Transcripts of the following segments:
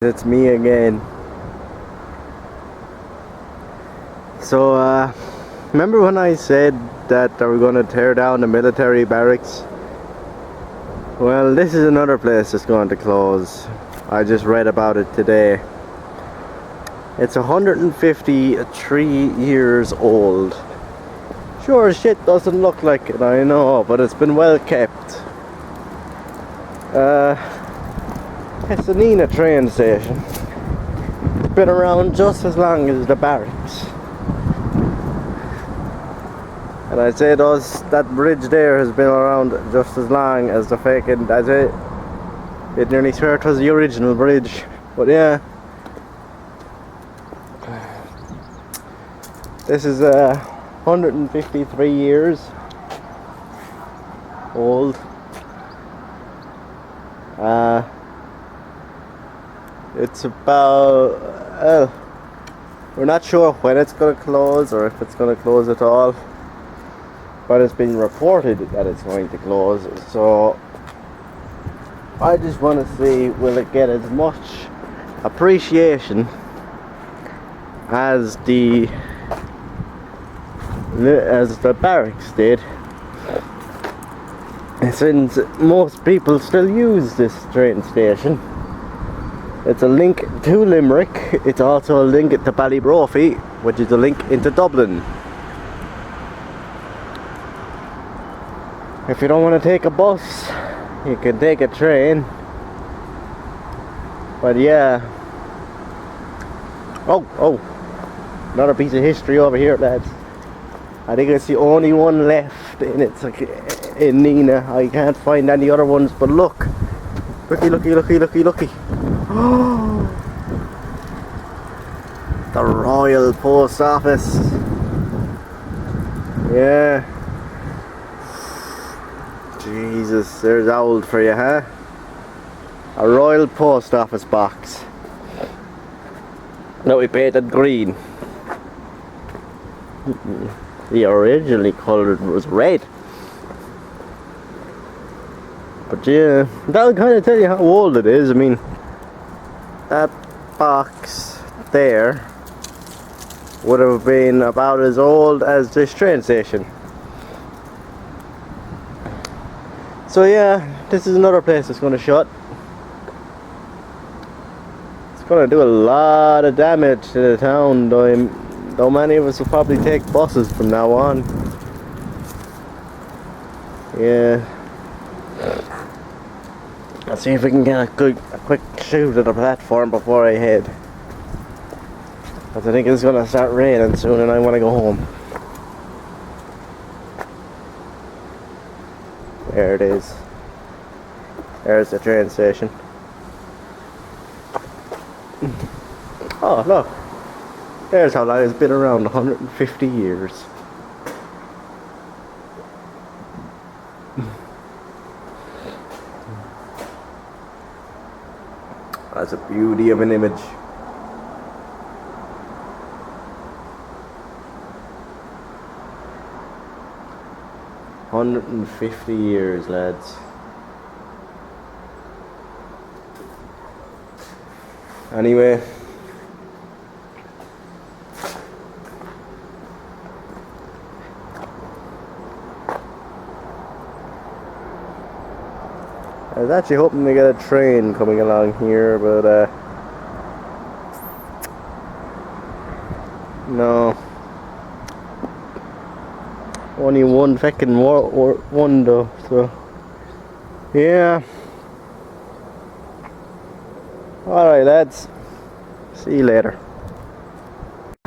It's me again. So, remember when I said that they were going to tear down the military barracks? Well, this is another place that's going to close. I just read about it today. It's 153 years old. Sure as shit doesn't look like it, I know, but it's been well kept. It's the Nenagh train station. It's been around just as long as the barracks. And I'd say that bridge there has been around just as long as the fucking, as it nearly swear it was the original bridge. But yeah. This is 153 years old. It's about, we're not sure when it's going to close or if it's going to close at all, but it's been reported that it's going to close. So I just want to see, will it get as much appreciation as the barracks did, since most people still use this train station. It's a link to Limerick. It's also a link to Ballybrophy, which is a link into Dublin. If you don't want to take a bus, you can take a train. But yeah. Oh, another piece of history over here, lads. I think it's the only one left, and it's like in Nenagh. I can't find any other ones, but look. Looky. Oh, the Royal Post Office. Yeah. Jesus, there's old for you, huh? A Royal Post Office box. No, we painted green. The originally coloured was red. But yeah, that'll kind of tell you how old it is. I mean, that box there would have been about as old as this train station. So yeah, this is another place that's going to shut. It's going to do a lot of damage to the town, though many of us will probably take buses from now on. Yeah. Let's see if we can get a quick shoot at the platform before I head. Because I think it's going to start raining soon and I want to go home. There it is. There's the train station. Oh, look. There's how long it's been around, 150 years. That's a beauty of an image. $150 years, lads. Anyway, I was actually hoping to get a train coming along here, but no. Only one fucking one though, so yeah. Alright, lads. See you later.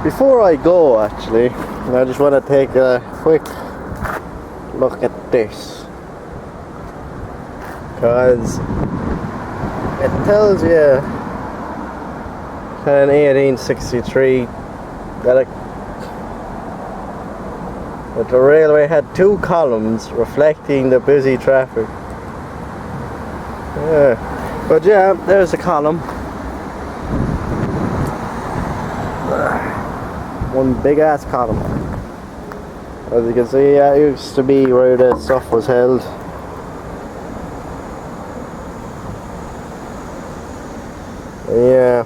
Before I go, actually, I just want to take a quick look at this. Because it tells you in 1863 that the railway had 2 columns reflecting the busy traffic. Yeah, but yeah, there's a column. One big ass column. As you can see, that used to be where the stuff was held. Yeah.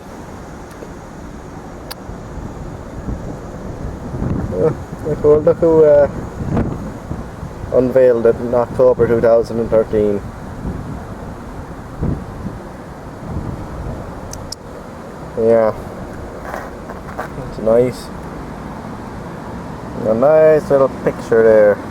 Look who unveiled it in October 2013. Yeah, it's nice. A nice little picture there.